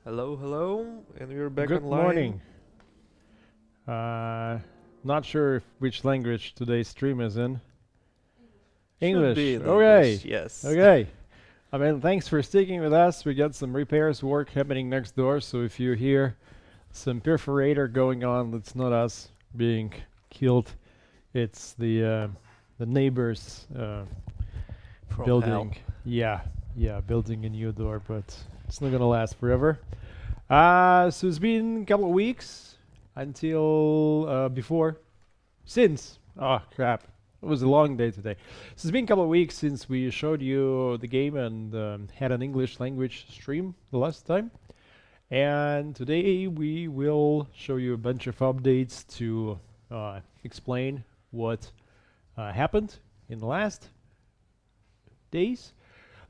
Hello, hello, and we're back Good online. morning. Not sure which language today's stream is in. Should be English. in Okay. English, yes. Okay. I mean, thanks for sticking with us. We got some repairs work happening next door, so if you hear some perforator going on, it's not us being killed. It's the neighbors From building. hell. Yeah, building a new door, but it's not gonna last forever. So it's been a couple of weeks until since crap, it was a long day today. So it's been a couple of weeks since we showed you the game and had an English language stream the last time. And today we will show you a bunch of updates to explain what happened in the last days.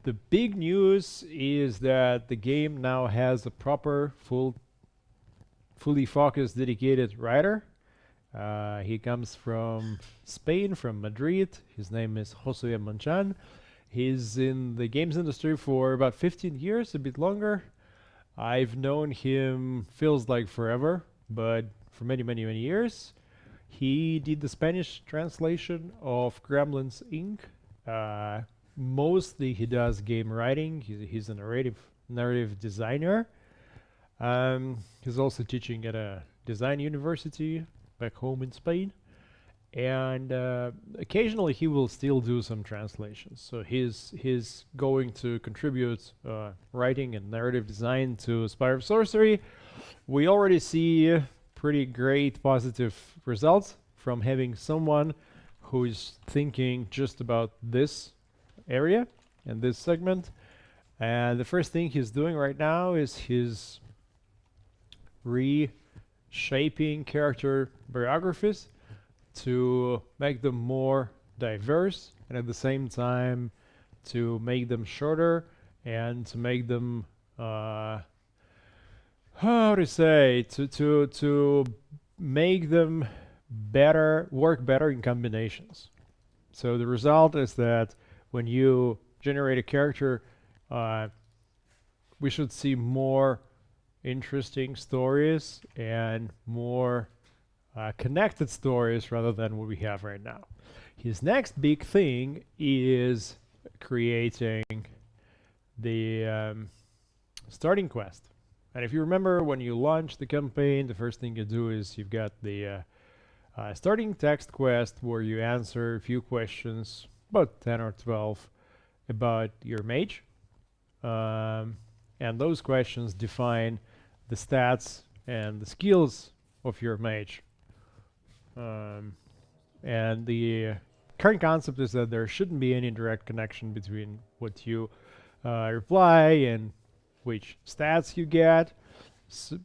The big news is that the game now has a proper, fully focused, dedicated writer. He comes from Spain, from Madrid. His name is José Manchan. He's in the games industry for about 15 years, a bit longer. I've known him, feels like forever, but for many, many, many years. He did the Spanish translation of Gremlins Inc. Mostly he does game writing. He's a narrative designer. He's also teaching at a design university back home in Spain. And occasionally he will still do some translations. So he's going to contribute writing and narrative design to Spire of Sorcery. We already see pretty great positive results from having someone who is thinking just about this area and this segment. And the first thing he's doing right now is he's reshaping character biographies to make them more diverse and at the same time to make them shorter and to make them how to say to make them work better in combinations. So the result is that when you generate a character, we should see more interesting stories and more connected stories rather than what we have right now. His next big thing is creating the starting quest. And if you remember, when you launch the campaign, the first thing you do is you've got the starting text quest where you answer a few questions, about 10 or 12, about your mage. And those questions define the stats and the skills of your mage. And the current concept is that there shouldn't be any direct connection between what you reply and which stats you get,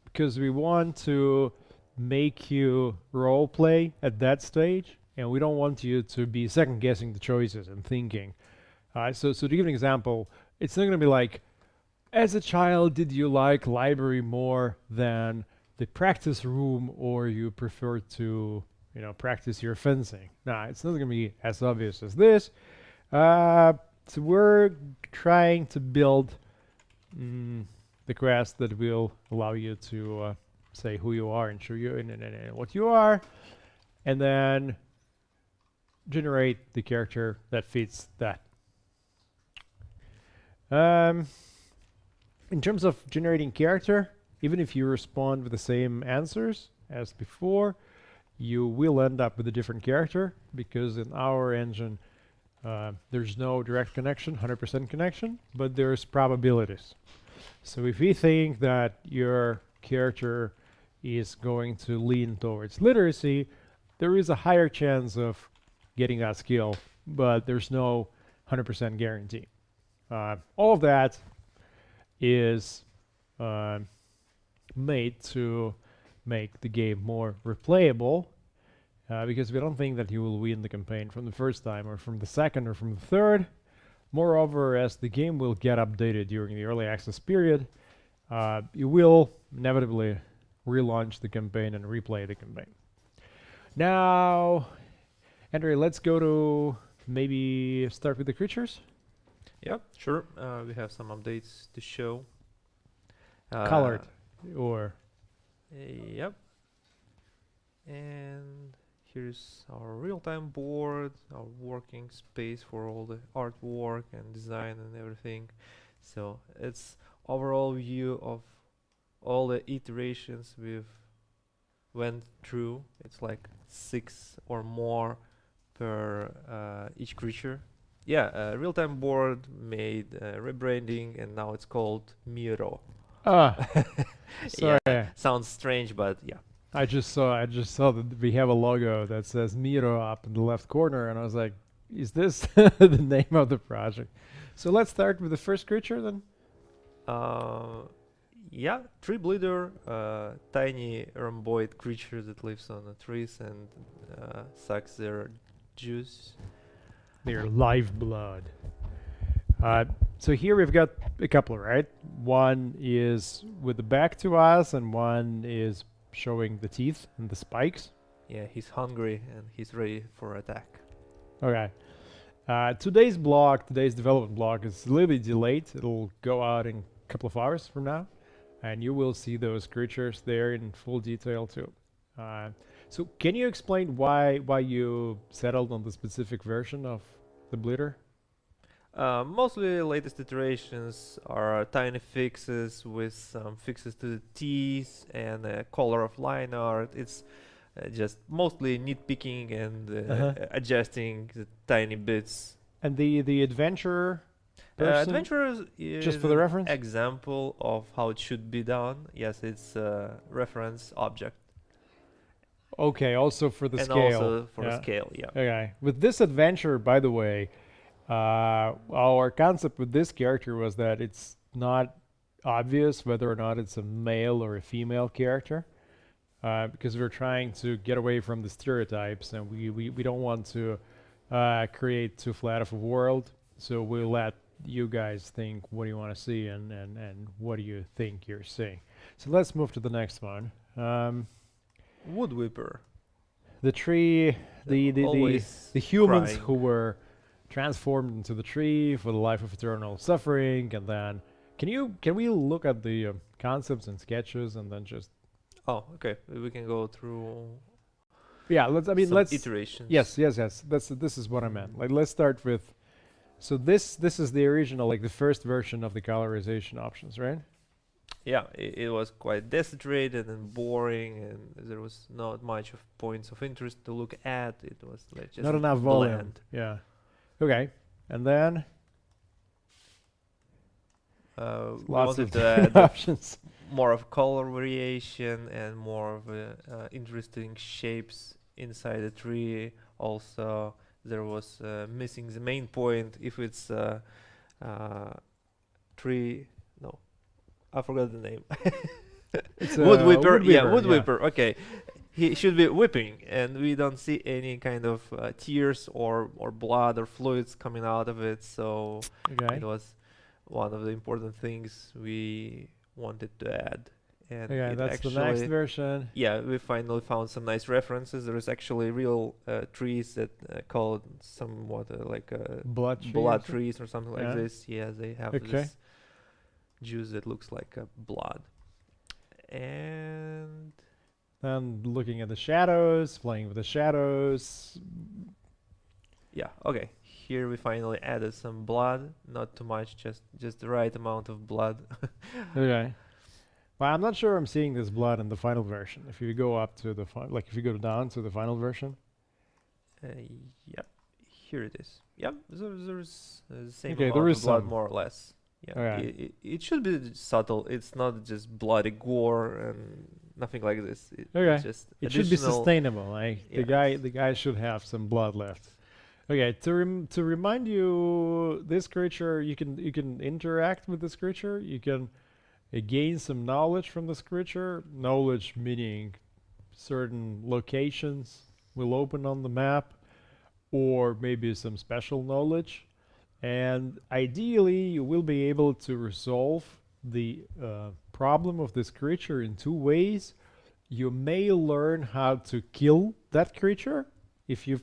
because we want to make you role play at that stage, and we don't want you to be second guessing the choices and thinking. So to give an example, it's not going to be like, as a child, did you like library more than the practice room, or you prefer to, practice your fencing? Nah, it's not going to be as obvious as this. So we're trying to build the quest that will allow you to say who you are and show you and what you are, and then generate the character that fits that. In terms of generating character, even if you respond with the same answers as before, you will end up with a different character, because in our engine there's no direct connection, 100% connection, but there's probabilities. So if we think that your character is going to lean towards literacy, there is a higher chance of getting that skill, but there's no 100% guarantee. All of that is made to make the game more replayable, because we don't think that you will win the campaign from the first time or from the second or from the third. Moreover, as the game will get updated during the early access period, you will inevitably relaunch the campaign and replay the campaign. Now, Andrei, let's go to maybe start with the creatures. Yep, sure. We have some updates to show. Colored or Yep. And here's our real-time board, our working space for all the artwork and design and everything. So it's overall view of all the iterations we've went through. It's like 6 or more per each creature. Yeah, real-time board made rebranding, and now it's called Miro. sorry. Yeah, sounds strange, but yeah. I just saw that we have a logo that says Miro up in the left corner, and I was like, is this the name of the project? So let's start with the first creature then. Yeah, tree bleeder, tiny rhomboid creature that lives on the trees and sucks their juice. Their lifeblood. So here we've got a couple, right? One is with the back to us, and one is showing the teeth and the spikes. Yeah, he's hungry and he's ready for attack. Okay. Today's development blog is a little bit delayed. It'll go out in a couple of hours from now, and you will see those creatures there in full detail too. So can you explain why you settled on the specific version of the bleeder? Mostly latest iterations are tiny fixes with some fixes to the teeth and color of line art. It's just mostly nitpicking and adjusting the tiny bits. And the adventurer person? Adventurers is Just for the reference? example of how it should be done. Yes, it's a reference object. Okay, also for the and scale. also for the scale, yeah. Okay. With this adventure, by the way, our concept with this character was that it's not obvious whether or not it's a male or a female character, because we're trying to get away from the stereotypes, and we don't want to create too flat of a world. So we'll let you guys think what do you want to see and what do you think you're seeing. So let's move to the next one. Wood Whipper. The tree, the humans crying. who were transformed into the tree for the life of eternal suffering, and then can we look at the concepts and sketches and then just Okay, we can go through let's iterations. yes this is what I meant. Like, let's start with, so this is the original, like the first version of the colorization options, right? Yeah, it was quite desaturated and boring, and there was not much of points of interest to look at. It was like just Not enough volume. bland. Yeah. Okay. And then We lots wanted of to add options. more of color variation and more of interesting shapes inside the tree. Also, there was missing the main point. If it's tree, no, I forgot the name. It's Wood Whipper. Yeah, Wood yeah. Whipper. Okay, he should be whipping, and we don't see any kind of tears or blood or fluids coming out of it. So Okay. it was one of the important things we wanted to add. And Okay, it that's the next actually- version. Yeah, we finally found some nice references. There is actually real trees that called somewhat like Blood tree or blood something? trees or something like Yeah. this. Yeah, they have Okay. this juice that looks like blood. And Then looking at the shadows, playing with the shadows. yeah, okay. Here we finally added some blood. Not too much, just the right amount of blood. Okay. Well, I'm not sure I'm seeing this blood in the final version. If you go up to the if you go down to the final version. Yep, here it is. Yep, there's the same Okay, amount there of is blood, some. more or less. Yeah, Okay. it should be subtle. It's not just bloody gore and nothing like this. Okay. It's just It should be additional- sustainable. Like Yeah. the guy should have some blood left. Okay, to remind you, this creature, you can interact with this creature. You can gain some knowledge from this creature. Knowledge meaning certain locations will open on the map, or maybe some special knowledge. And ideally, you will be able to resolve the problem of this creature in two ways. You may learn how to kill that creature if you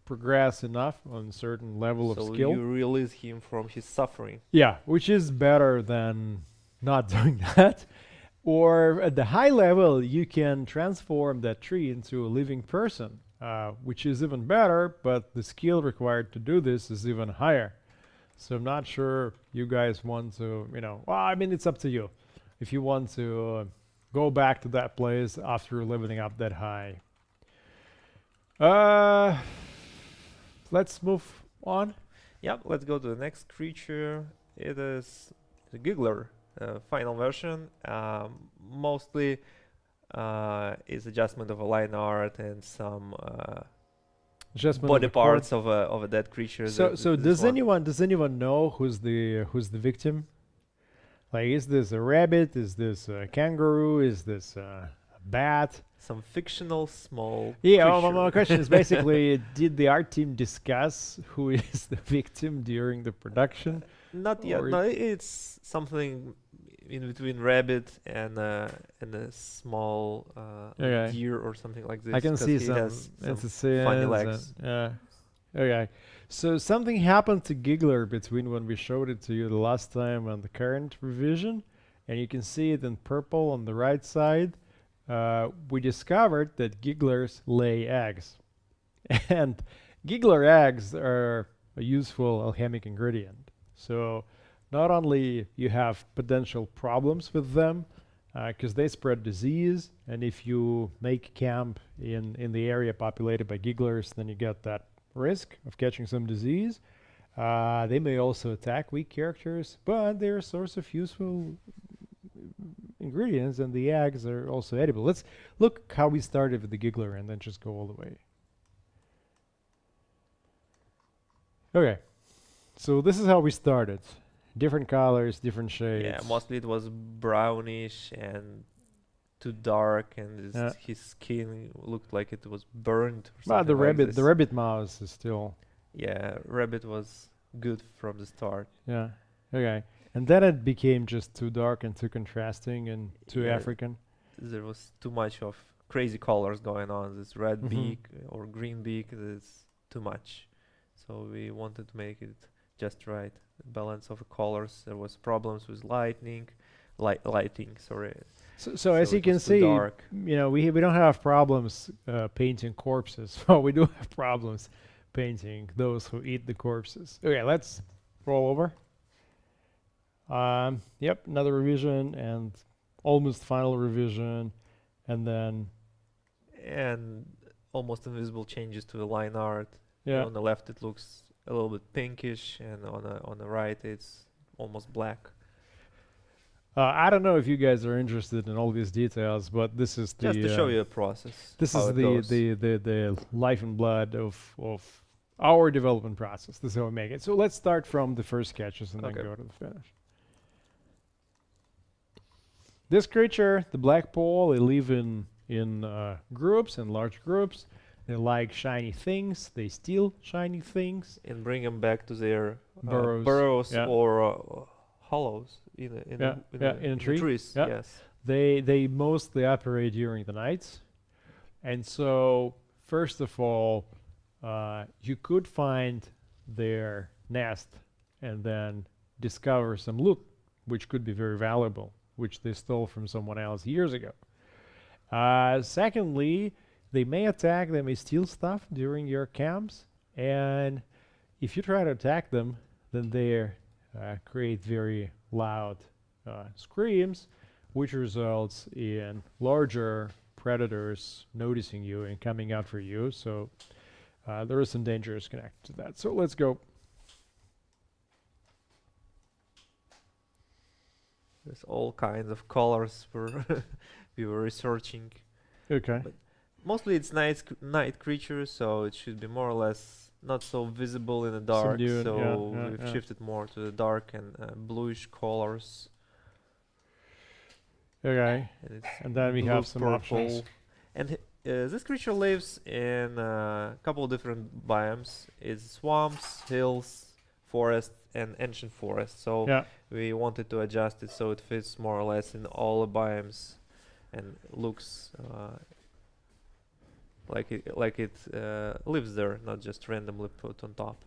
progress enough on a certain level of So skill. you release him from his suffering. Yeah, which is better than not doing that. Or at the high level, you can transform that tree into a living person, which is even better, but the skill required to do this is even higher. So I'm not sure you guys want to, well, I mean, it's up to you. If you want to go back to that place after leveling up that high. Let's move on. Yep, let's go to the next creature. It is the Giggler final version. Mostly is adjustment of a line art and some body parts of a dead creature. So does anyone know who's the victim? Like, is this a rabbit? Is this a kangaroo? Is this a bat? Some fictional small creature. My question is basically, did the art team discuss who is the victim during the production? Not yet. No, it's something in between rabbit and a small deer or something like this. I can see some funny legs. Okay. So something happened to Giggler between when we showed it to you the last time and the current revision, and you can see it in purple on the right side. We discovered that Gigglers lay eggs, and Giggler eggs are a useful alchemic ingredient. So not only you have potential problems with them, because they spread disease, and if you make camp in the area populated by Gigglers, then you get that risk of catching some disease. They may also attack weak characters, but they're a source of useful ingredients, and the eggs are also edible. Let's look how we started with the Giggler and then just go all the way. Okay, so this is how we started. Different colors, different shades. Yeah, mostly it was brownish and too dark, and his skin looked like it was burned. But the rabbit mouse is still. Yeah, rabbit was good from the start. Yeah. Okay. And then it became just too dark and too contrasting and too African. There was too much of crazy colors going on. This red beak or green beak is too much. So we wanted to make it just right. Balance of the colors. There was problems with lighting. Sorry. So as you can see, we don't have problems painting corpses. Well, we do have problems painting those who eat the corpses. Okay, let's roll over. Yep, another revision and almost final revision, and then almost invisible changes to the line art. Yeah. On the left it looks a little bit pinkish, and on the right it's almost black. I don't know if you guys are interested in all these details, but this is just to show you a process. This is the life and blood of our development process. This is how we make it. So let's start from the first sketches and then go to the finish. This creature, the Blackpoll, they live in groups, in large groups. They like shiny things. They steal shiny things and bring them back to their burrows or hollows in trees. Yeah. Yes. They mostly operate during the nights, and so first of all, you could find their nest and then discover some loot, which could be very valuable, which they stole from someone else years ago. Secondly, they may attack, they may steal stuff during your camps, and if you try to attack them, then they create very loud screams, which results in larger predators noticing you and coming out for you. So there is some dangers connected to that. So let's go. There's all kinds of colors we were researching. Okay. But mostly it's night creatures, so it should be more or less not so visible in the dark. Subdued, so we've shifted more to the dark and bluish colors. Okay. And then we have some options. And this creature lives in a couple of different biomes. It's swamps, hills, forest, and ancient forest. So we wanted to adjust it so it fits more or less in all the biomes and looks like it lives there, not just randomly put on top.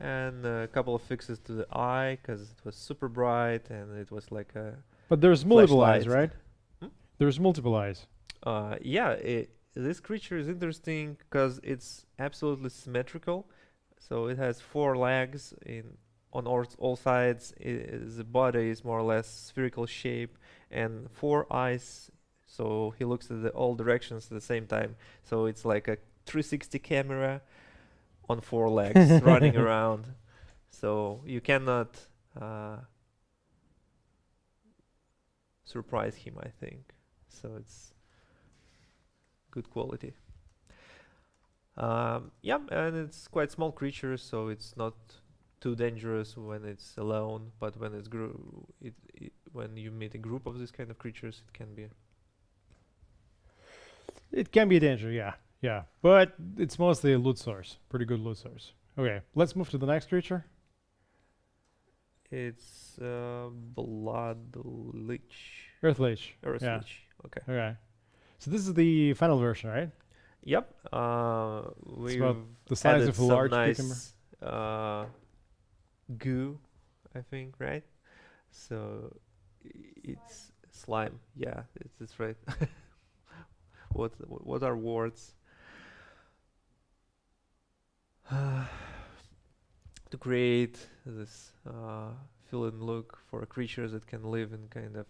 and a couple of fixes to the eye because it was super bright and it was like a But there's multiple eyes, flashlight. right? Hmm? There's multiple eyes. Yeah, this creature is interesting because it's absolutely symmetrical. So it has 4 legs on all sides. The body is more or less spherical shape and 4 eyes. So he looks at all directions at the same time. So it's like a 360 camera on 4 legs running around. So you cannot surprise him, I think. So it's good quality. Yeah, and it's quite small creature, so it's not too dangerous when it's alone. But when it's when you meet a group of these kind of creatures, it can be. It can be a danger, yeah. Yeah. But it's mostly a loot source. Pretty good loot source. Okay, let's move to the next creature. It's blood lich. Earth Lich. Earth Yeah. lich. Okay. Okay. So this is the final version, right? Yep. about the size added of a some large cucumber. nice goo, I think, right? So it's slime. Yeah, it's right. What are words? To create this feel and look for creatures that can live in kind of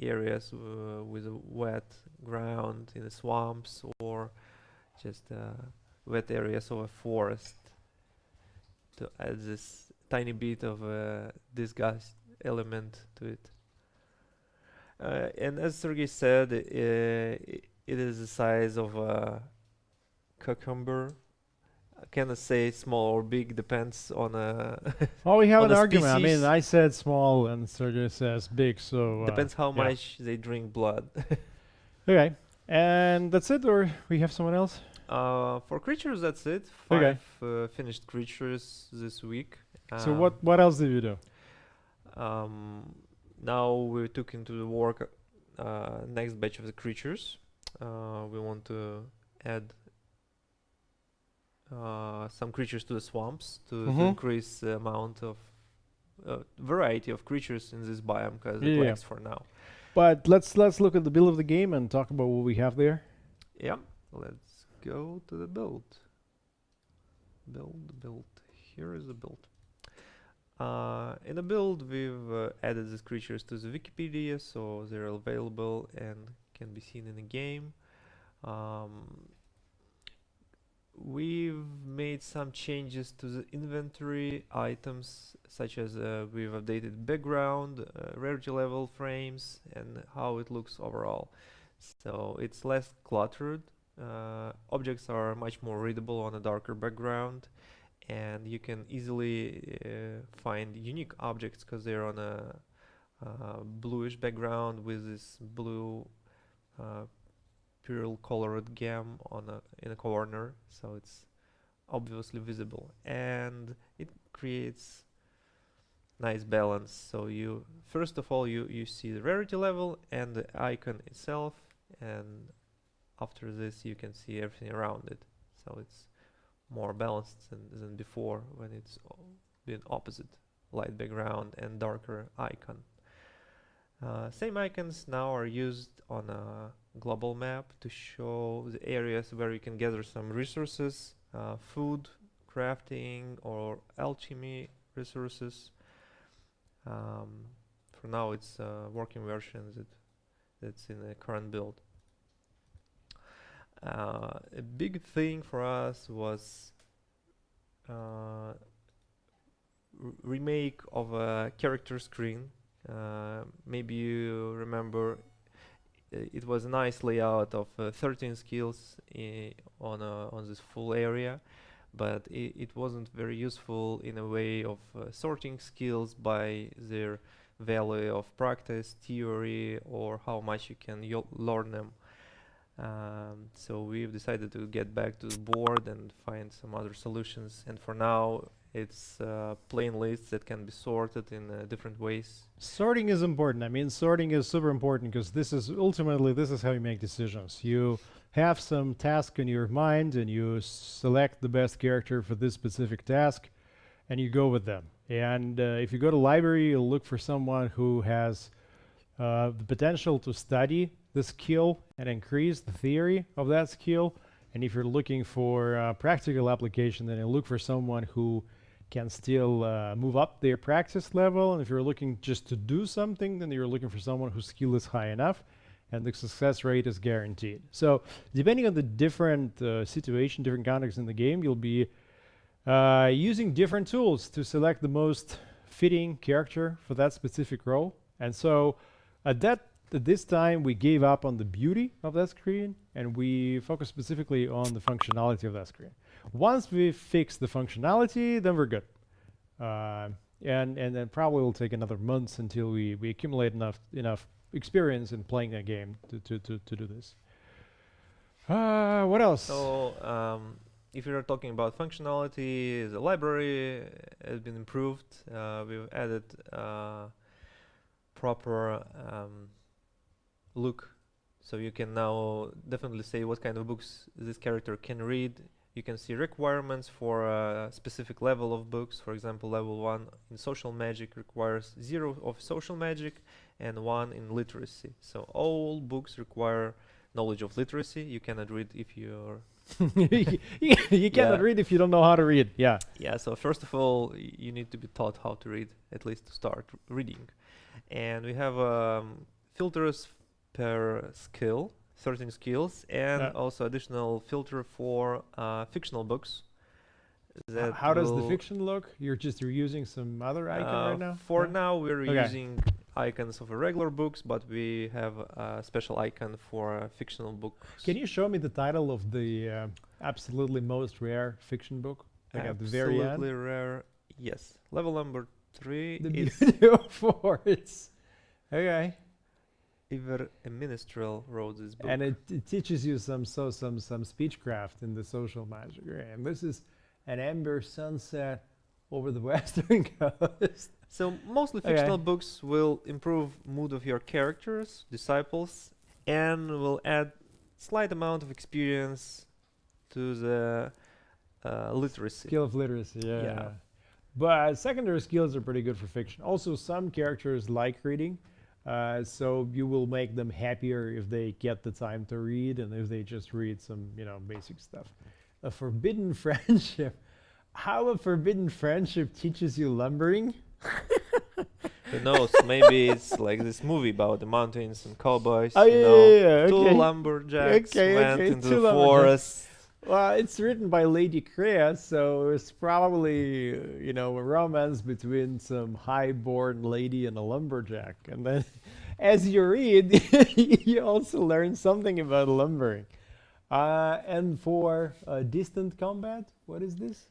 areas with a wet ground in the swamps or just wet areas of a forest, to add this tiny bit of a disgust element to it. And as Sergey said, it is the size of a cucumber. I cannot say small or big, depends on Oh, we have on an the argument. I mean, species. I said small and Sergey says big, so... Depends how yeah. much they drink blood. Okay. And that's it, or we have someone else? For creatures, that's it. Okay. 5 finished creatures this week. So what else did you do? Now we took into the work next batch of the creatures. We want to add some creatures to the swamps to increase the amount of variety of creatures in this biome because it Yeah. lacks for now. But let's look at the build of the game and talk about what we have there. Yeah, let's go to the build. Build. Here is the build. In the build, we've added these creatures to the Wikipedia, so they're available and can be seen in the game. We've made some changes to the inventory items, such as we've updated background, rarity level, frames, and how it looks overall. So it's less cluttered. Objects are much more readable on a darker background, and you can easily find unique objects because they're on a bluish background with this blue pearl colored gem in a corner, so it's obviously visible, and it creates nice balance. So you first of all you see the rarity level and the icon itself, and after this you can see everything around it, so it's more balanced than before when it's been opposite, light background and darker icon. Same icons now are used on a global map to show the areas where you can gather some resources, food, crafting, or alchemy resources. For now, it's a working version that's in the current build. A big thing for us was remake of a character screen. Maybe you remember it was a nice layout of 13 skills on this full area, but it wasn't very useful in a way of sorting skills by their value of practice, theory, or how much you can learn them. So we've decided to get back to the board and find some other solutions, and for now it's plain lists that can be sorted in different ways. Sorting is important. I mean, sorting is super important because this is how you make decisions. You have some task in your mind and you select the best character for this specific task. and you go with them. And if you go to library, you'll look for someone who has the potential to study the skill and increase the theory of that skill. And if you're looking for practical application, then you look for someone who can still move up their practice level. And if you're looking just to do something, then you're looking for someone whose skill is high enough and the success rate is guaranteed. So depending on the different situation, different context in the game, you'll be using different tools to select the most fitting character for that specific role. And so at this time, we gave up on the beauty of that screen and we focused specifically on the functionality of that screen. Once we fix the functionality, then we're good. And then probably will take another month until we accumulate enough experience in playing that game to do this. What else? So if you're talking about functionality, the library has been improved. We've added proper look, so you can now definitely say what kind of books this character can read. You can see requirements for a specific level of books. For example, level 1 in social magic requires 0 of social magic and 1 in literacy. So all books require knowledge of literacy. You cannot read if you're you cannot read if you don't know how to read. Yeah. Yeah, so first of all, you need to be taught how to read, at least to start reading. And we have filters per skill, 13 skills, and also additional filter for fictional books. How does the fiction look? You're using some other icon right now? For now, we're using icons of regular books, but we have a special icon for fictional books. Can you show me the title of the absolutely most rare fiction book? Like at the very end? Absolutely rare, yes. Level number 3 The is Beauty of Force. Okay. Ever a minstrel wrote this book. And it teaches you some speechcraft in the social magic. And this is an amber sunset over the western coast. So mostly fictional books will improve mood of your characters, disciples, and will add slight amount of experience to the literacy. Skill of literacy, yeah. But secondary skills are pretty good for fiction. Also, some characters like reading. So you will make them happier if they get the time to read and if they just read some, basic stuff. A forbidden friendship. How a forbidden friendship teaches you lumbering? Who knows? Maybe it's like this movie about the mountains and cowboys. Oh, yeah. Two lumberjacks went into the forest. Well, it's written by Lady Crea, so it's probably, a romance between some high-born lady and a lumberjack. And then as you read, you also learn something about lumbering. And for distant combat, what is this?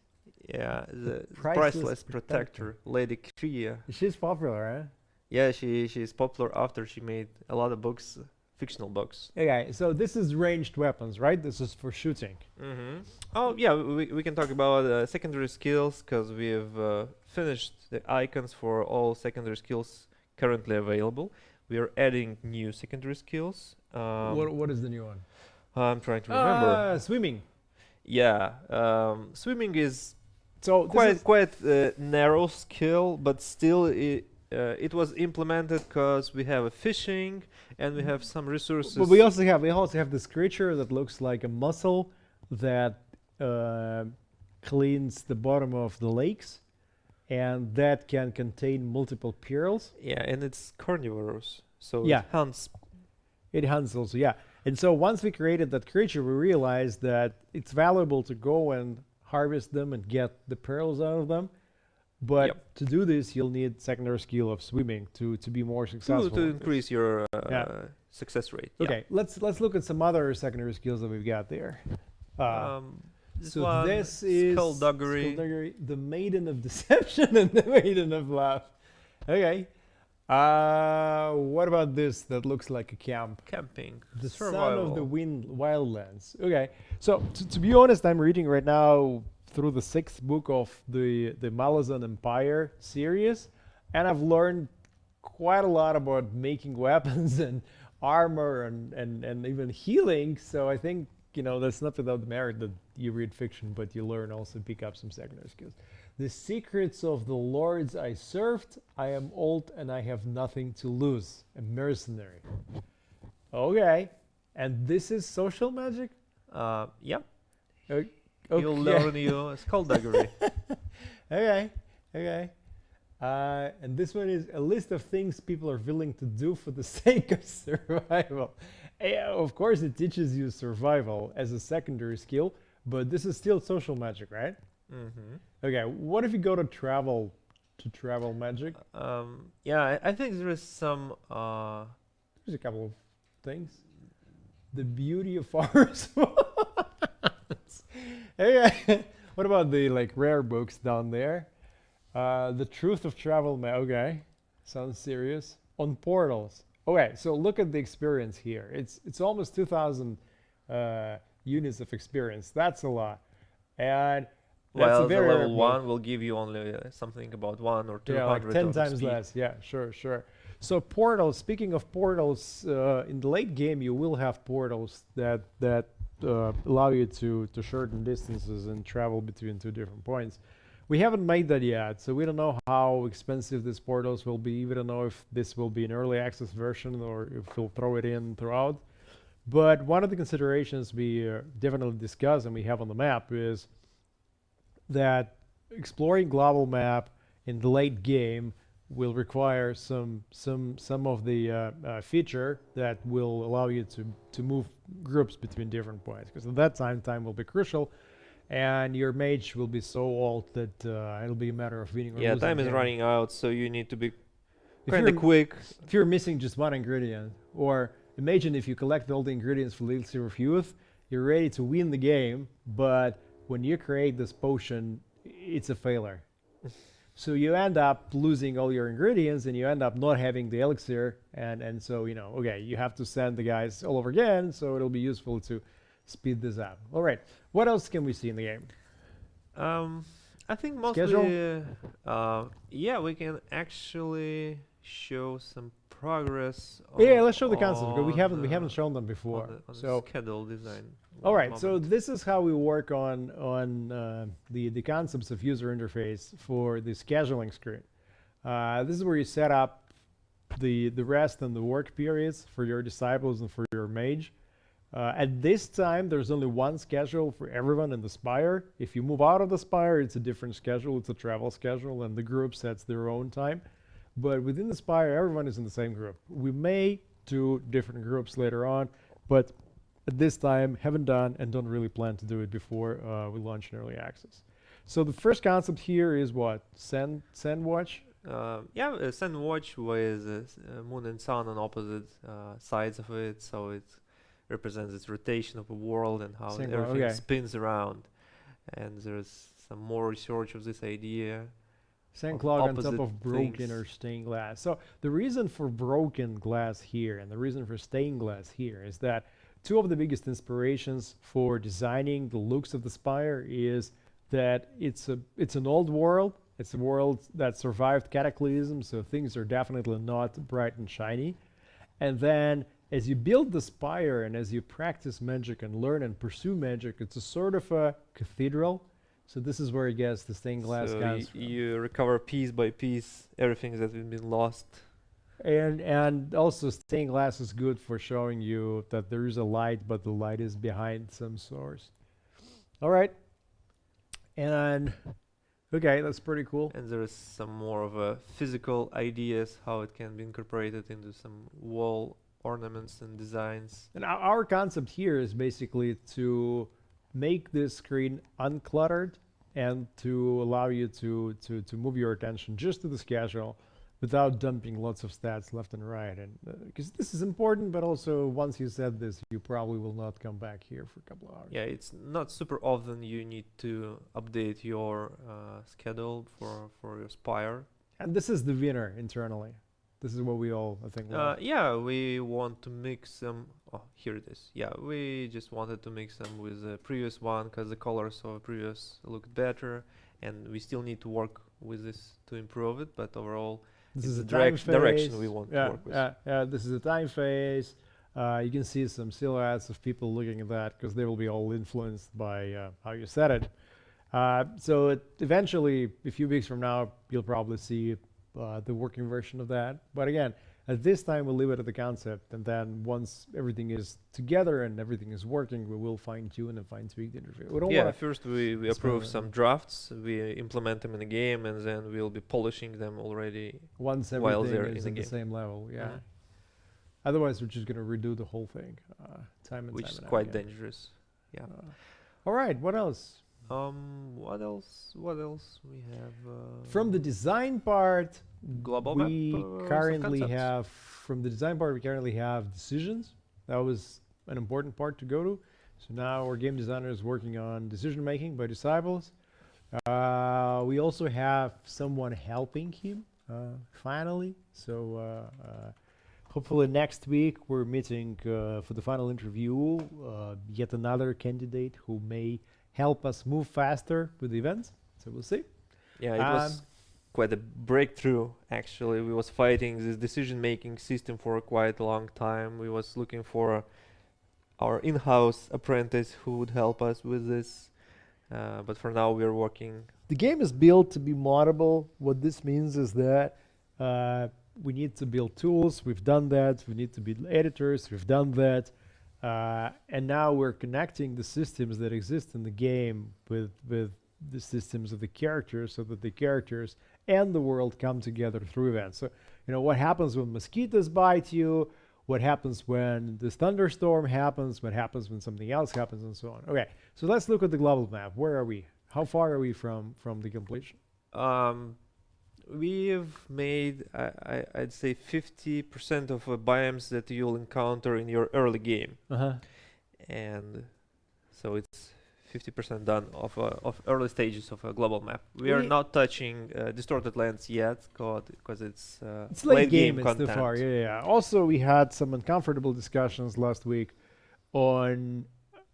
Yeah, the Priceless Protector, Lady Crea. She's popular, right? Yeah, she's popular after she made a lot of books, fictional books. Okay, so this is ranged weapons, right? This is for shooting. Oh, yeah, we can talk about secondary skills, because we have finished the icons for all secondary skills currently available. We are adding new secondary skills. What is the new one? I'm trying to remember. Swimming. Yeah, swimming is so quite narrow skill, but still it was implemented because we have a fishing and we have some resources. But we also have this creature that looks like a mussel that cleans the bottom of the lakes, and that can contain multiple pearls. Yeah, and it's carnivorous, so yeah. It hunts. It hunts also, yeah. And so once we created that creature, we realized that it's valuable to go and harvest them and get the pearls out of them. But to do this, you'll need secondary skill of swimming to be more successful. To increase your success rate. Okay, let's look at some other secondary skills that we've got there. This is Skullduggery, the Maiden of Deception and the Maiden of Love. Okay. What about this that looks like a camp? Camping. The survival. Son of the Wind Wildlands. Okay. So to be honest, I'm reading right now through the 6th book of the Malazan Empire series, and I've learned quite a lot about making weapons and armor and even healing. So I think, that's not without merit that you read fiction, but you learn also pick up some secondary skills. The secrets of the lords I served. I am old and I have nothing to lose. A mercenary. Okay. And this is social magic? Yeah. Okay. You'll learn your skullduggery. Okay. Okay. And this one is a list of things people are willing to do for the sake of survival. Of course, it teaches you survival as a secondary skill, but this is still social magic, right? Mm-hmm. Okay, what if you go to travel magic? Yeah, I think there is some. There's a couple of things. The beauty of ours. Okay. What about the like rare books down there? The truth of travel. Okay, sounds serious. On portals. Okay, so look at the experience here. It's almost 2,000 units of experience. That's a lot, and that's Well, a the very rare level book. 1 will give you only something about 1 or 200 Yeah, like 10 of times speed. less. Yeah, sure. So portals. Speaking of portals, in the late game, you will have portals that allow you to shorten distances and travel between two different points. We haven't made that yet, so we don't know how expensive these portals will be. We don't know if this will be an early access version or if we'll throw it in throughout. But one of the considerations we definitely discuss and we have on the map is that exploring global map in the late game will require some of the feature that will allow you to move groups between different points, because at that time will be crucial, and your mage will be so old that it'll be a matter of winning or Yeah, losing time is game. running out, so you need to be If kind of you're- quick. If you're missing just one ingredient, or imagine if you collect all the ingredients for Elixir of Youth, you're ready to win the game, but when you create this potion, it's a failure. So you end up losing all your ingredients and you end up not having the elixir, and so, you know, okay, you have to send the guys all over again, so it'll be useful to speed this up. All right, what else can we see in the game? I think mostly, Schedule? yeah, we can actually show some progress. Yeah, let's show the concept, because we on haven't shown them before. on the So schedule design. all one right, so moment. this is how we work on the concepts of user interface for the scheduling screen. This is where you set up the rest and the work periods for your disciples and for your mage. At this time, there's only one schedule for everyone in the Spire. If you move out of the Spire, it's a different schedule. It's a travel schedule, and the group sets their own time. But within the Spire, everyone is in the same group. We may do different groups later on, but at this time, haven't done and don't really plan to do it before we launch in early access. So the first concept here is what? Send watch? Yeah, Sun Watch with moon and sun on opposite sides of it, so it represents its rotation of the world and how Synchro, everything okay. spins around. And there's some more research of this idea. Sand Of clog on top opposite of broken things. or stained glass. So the reason for broken glass here and the reason for stained glass here is that two of the biggest inspirations for designing the looks of the Spire is that it's an old world. It's a world that survived cataclysm, so things are definitely not bright and shiny. And then as you build the Spire and as you practice magic and learn and pursue magic, it's a sort of a cathedral. So this is where I guess the stained glass So comes from. you recover piece by piece everything that's been lost. And also stained glass is good for showing you that there is a light, but the light is behind some source. All right. And okay, that's pretty cool. And there is some more of a physical ideas how it can be incorporated into some wall ornaments and designs. And our concept here is basically to make this screen uncluttered and to allow you to move your attention just to the schedule without dumping lots of stats left and right. And because this is important, but also once you set this, you probably will not come back here for a couple of hours. Yeah, it's not super often you need to update your schedule for your Spire. And this is the winner internally. This is what we all, I think, want. Yeah, we want to mix them. Oh, here it is. Yeah, we just wanted to mix them with the previous one because the colors of the previous looked better, and we still need to work with this to improve it. But overall, This it's is the a time phase. direction we want to work with. This is a time phase. You can see some silhouettes of people looking at that because they will be all influenced by how you set it. So eventually, a few weeks from now, you'll probably see the working version of that. But again, at this time, we'll leave it at the concept, and then once everything is together and everything is working, we will fine-tune and fine-tweak the interface. We don't Yeah, wanna first we approve some drafts, we implement them in the game, and then we'll be polishing them already once while everything they're is in at the the game. same level. Yeah. Mhm. Otherwise, we're just gonna redo the whole thing, time and Which time is and quite again. dangerous. Yeah. All right. What else? What else? What else we have? From the design part, global we map. Some currently concepts. have from the design part. We currently have decisions. That was an important part to go to. So now our game designer is working on decision making by disciples. We also have someone helping him finally. So hopefully next week we're meeting for the final interview yet another candidate who may help us move faster with the events. So we'll see. Yeah, it was quite a breakthrough. Actually, we was fighting this decision-making system for quite a long time. We was looking for our in-house apprentice who would help us with this. But for now, we're working. The game is built to be moddable. What this means is that we need to build tools. We've done that. We need to build editors. We've done that. And now we're connecting the systems that exist in the game with the systems of the characters so that the characters and the world come together through events. So, what happens when mosquitoes bite you, what happens when this thunderstorm happens, what happens when something else happens, and so on. Okay, so let's look at the global map. Where are we? How far are we from the completion? We've made, I'd say, 50% of biomes that you'll encounter in your early game. And so it's 50% done of early stages of a global map. We are not touching distorted lands yet, because it's late game. content. It's too far. Yeah. Also, we had some uncomfortable discussions last week on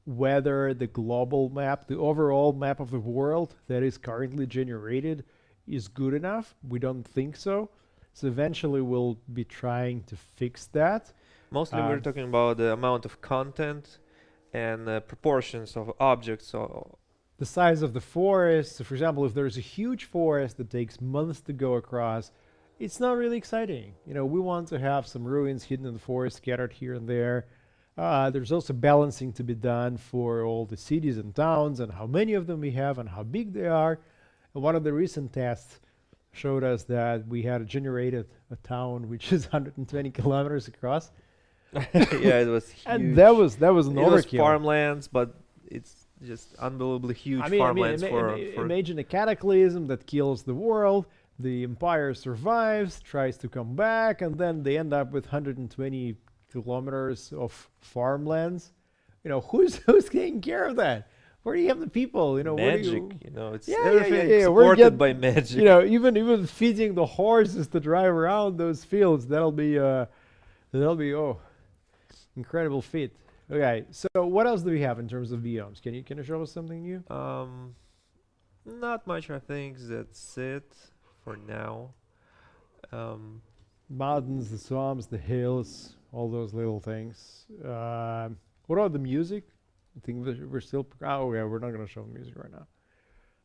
whether the global map, the overall map of the world that is currently generated, is good enough. We don't think so. So eventually we'll be trying to fix that. Mostly we're talking about the amount of content and proportions of objects. So the size of the forest. So for example, if there's a huge forest that takes months to go across, it's not really exciting. We want to have some ruins hidden in the forest, scattered here and there. There's also balancing to be done for all the cities and towns and how many of them we have and how big they are. And one of the recent tests showed us that we had generated a town which is 120 kilometers across. Yeah, it was huge. And that was an overkill. It was farmlands, but it's just unbelievably huge farmlands. Imagine a cataclysm that kills the world. The empire survives, tries to come back, and then they end up with 120 kilometers of farmlands. Who's taking care of that? Where do you have the people? Magic. It's everything supported by magic. Even feeding the horses to drive around those fields, that'll be incredible feat. Okay, so what else do we have in terms of biomes? Can you show us something new? Not much. I think that's it for now. Mountains, the swamps, the hills, all those little things. What about the music? I think we're still. We're not going to show music right now.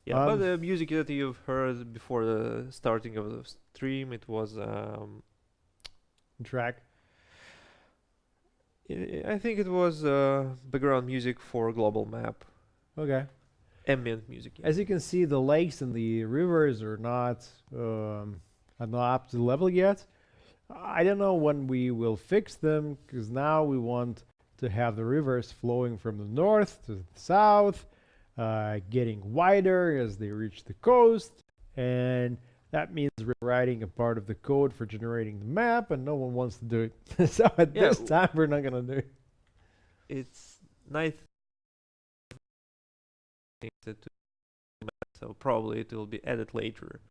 Yeah, but the music that you've heard before the starting of the stream, it was track. I think it was background music for global map. Okay. Ambient music. Yeah. As you can see, the lakes and the rivers are not up to the level yet. I don't know when we will fix them, because now we want to have the rivers flowing from the north to the south, getting wider as they reach the coast, and that means rewriting a part of the code for generating the map, and no one wants to do it. So at this time, we're not going to do it. It's nice. So probably it will be added later.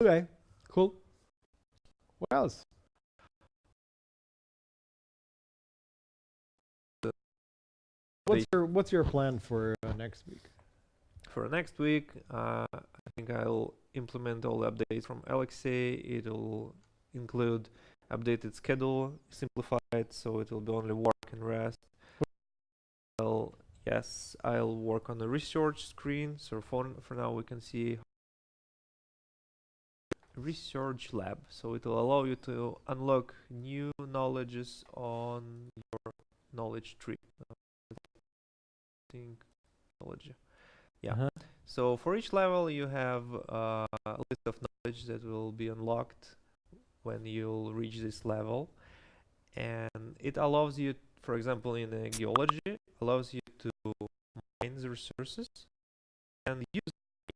Okay, cool. What else? What's your plan for next week? For next week, I think I'll implement all the updates from Alexei. It'll include updated schedule, simplified, so it will be only work and rest. Well, yes, I'll work on the research screen. So for now, we can see research lab. So it will allow you to unlock new knowledges on your knowledge tree. Technology. Yeah. So for each level, you have a list of knowledge that will be unlocked when you'll reach this level, and it allows you, for example, in geology, allows you to mine the resources and use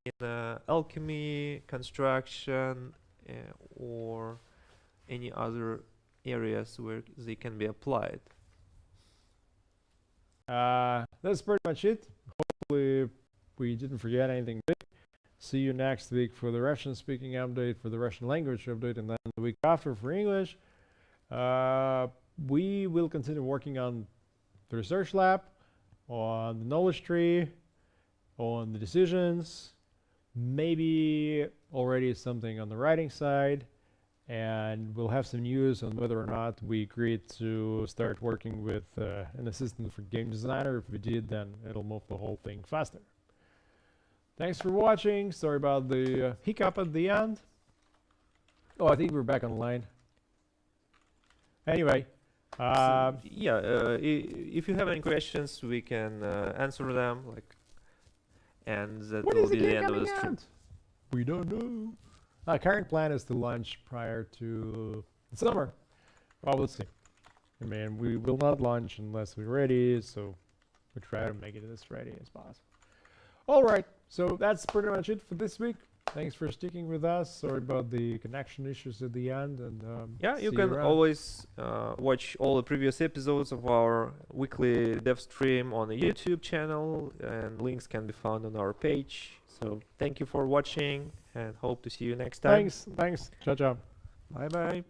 it in alchemy, construction, or any other areas where they can be applied. That's pretty much it. Hopefully we didn't forget anything big. See you next week for the Russian speaking update, for the Russian language update, and then the week after for English. We will continue working on the research lab, on the knowledge tree, on the decisions, maybe already something on the writing side, and we'll have some news on whether or not we agreed to start working with an assistant for game designer. If we did, then it'll move the whole thing faster. Thanks for watching. Sorry about the hiccup at the end. Oh, I think we're back online. Anyway, if you have any questions, we can answer them. And that will be the end of the stream. We don't know. Our current plan is to launch prior to the summer. Well, we'll see. I mean, we will not launch unless we're ready, so we try to make it as ready as possible. All right, so that's pretty much it for this week. Thanks for sticking with us. Sorry about the connection issues at the end. And yeah, you can always watch all the previous episodes of our weekly dev stream on the YouTube channel, and links can be found on our page. So thank you for watching, and hope to see you next time. Thanks. Ciao, ciao. Bye bye.